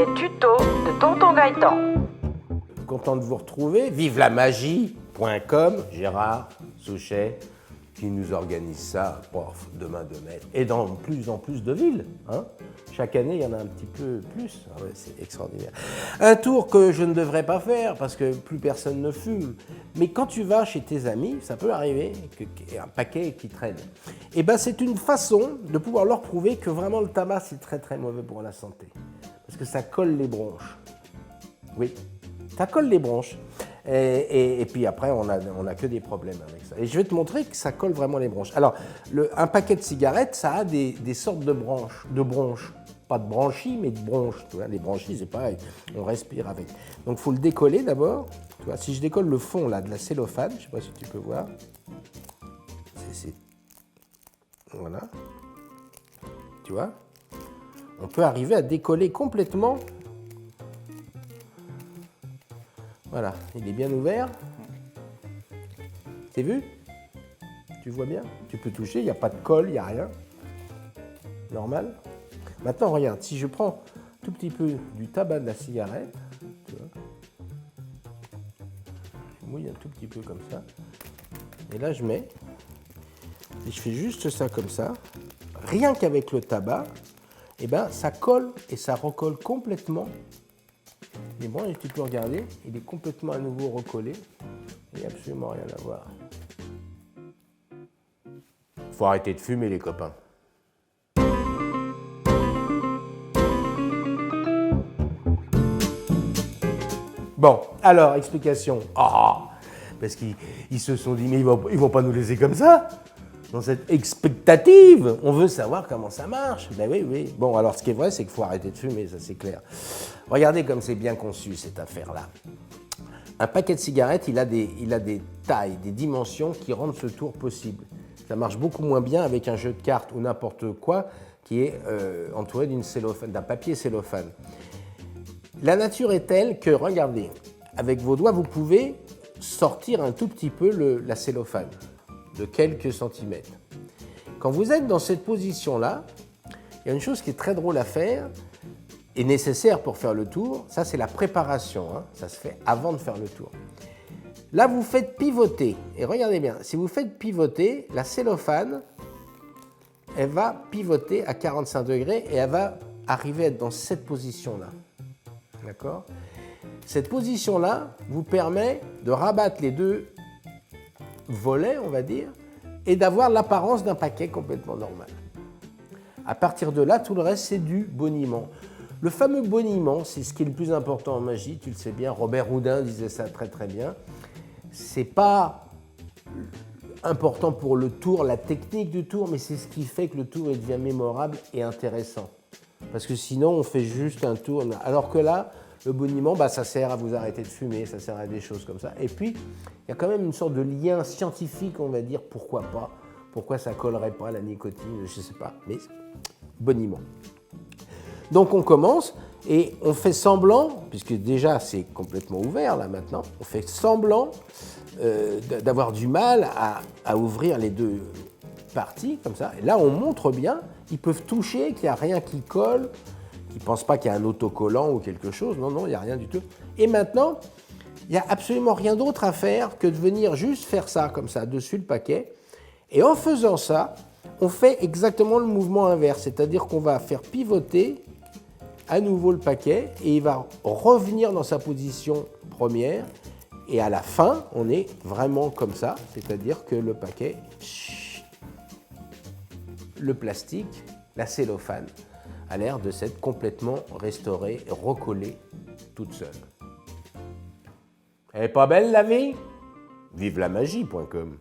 les tutos de Tonton Gaëtan. Content de vous retrouver. Vive la magie.com, Gérard Souchet, qui nous organise ça de main de maître. Et dans plus en plus de villes. Hein. Chaque année, il y en a un petit peu plus. Ah ouais, c'est extraordinaire. Un tour que je ne devrais pas faire parce que plus personne ne fume. Mais quand tu vas chez tes amis, ça peut arriver qu'il y ait un paquet qui traîne. Et ben, c'est une façon de pouvoir leur prouver que vraiment le tabac, c'est très très mauvais pour la santé. Parce que ça colle les bronches. Oui, ça colle les bronches. Et puis après, on a que des problèmes avec ça. Et je vais te montrer que ça colle vraiment les bronches. Alors, un paquet de cigarettes, ça a des sortes de bronches. Pas de branchies, mais de bronches. Tu vois, les branchies, c'est pareil. On respire avec. Donc, il faut le décoller d'abord. Tu vois, si je décolle le fond là, de la cellophane, je ne sais pas si tu peux voir. Voilà. Tu vois, on peut arriver à décoller complètement. Voilà, il est bien ouvert. T'as vu? Tu vois bien? Tu peux toucher, il n'y a pas de colle, il n'y a rien. Normal. Maintenant, regarde, si je prends tout petit peu du tabac de la cigarette, tu vois, je mouille un tout petit peu comme ça, et là je mets, et je fais juste ça comme ça, rien qu'avec le tabac, et ben ça colle et ça recolle complètement. Mais bon, et tu peux regarder, il est complètement à nouveau recollé. Il n'y a absolument rien à voir. Faut arrêter de fumer, les copains. Bon, alors, explication. Parce qu'ils se sont dit, mais ils vont pas nous laisser comme ça. Dans cette expectative, on veut savoir comment ça marche. Ben oui. Bon, alors ce qui est vrai, c'est qu'il faut arrêter de fumer, ça c'est clair. Regardez comme c'est bien conçu cette affaire-là. Un paquet de cigarettes, il a des tailles, des dimensions qui rendent ce tour possible. Ça marche beaucoup moins bien avec un jeu de cartes ou n'importe quoi qui est entouré d'un papier cellophane. La nature est telle que, regardez, avec vos doigts, vous pouvez sortir un tout petit peu la cellophane de quelques centimètres. Quand vous êtes dans cette position-là, il y a une chose qui est très drôle à faire et nécessaire pour faire le tour, ça c'est la préparation, hein. Ça se fait avant de faire le tour. Là, vous faites pivoter, et regardez bien, si vous faites pivoter, la cellophane, elle va pivoter à 45 degrés et elle va arriver à être dans cette position-là. D'accord ? Cette position-là vous permet de rabattre les deux volets, on va dire, et d'avoir l'apparence d'un paquet complètement normal. À partir de là, tout le reste, c'est du boniment. Le fameux boniment, c'est ce qui est le plus important en magie, tu le sais bien, Robert Houdin disait ça très très bien. C'est pas important pour le tour, la technique du tour, mais c'est ce qui fait que le tour devient mémorable et intéressant. Parce que sinon, on fait juste un tour. Alors que là, le boniment, ça sert à vous arrêter de fumer, ça sert à des choses comme ça. Et puis, il y a quand même une sorte de lien scientifique, on va dire, pourquoi pas, pourquoi ça collerait pas la nicotine, je sais pas, mais boniment. Donc on commence et on fait semblant, puisque déjà c'est complètement ouvert là maintenant, on fait semblant d'avoir du mal à ouvrir les deux parties comme ça. Et là on montre bien, ils peuvent toucher, qu'il n'y a rien qui colle, qu'ils ne pensent pas qu'il y a un autocollant ou quelque chose. Non, il n'y a rien du tout. Et maintenant, il n'y a absolument rien d'autre à faire que de venir juste faire ça, comme ça, dessus le paquet. Et en faisant ça, on fait exactement le mouvement inverse, c'est-à-dire qu'on va faire pivoter à nouveau le paquet et il va revenir dans sa position première. Et à la fin, on est vraiment comme ça, c'est-à-dire que le paquet, le plastique, la cellophane, a l'air de s'être complètement restaurée, recollée, toute seule. Elle est pas belle la vie? Vive la magie.com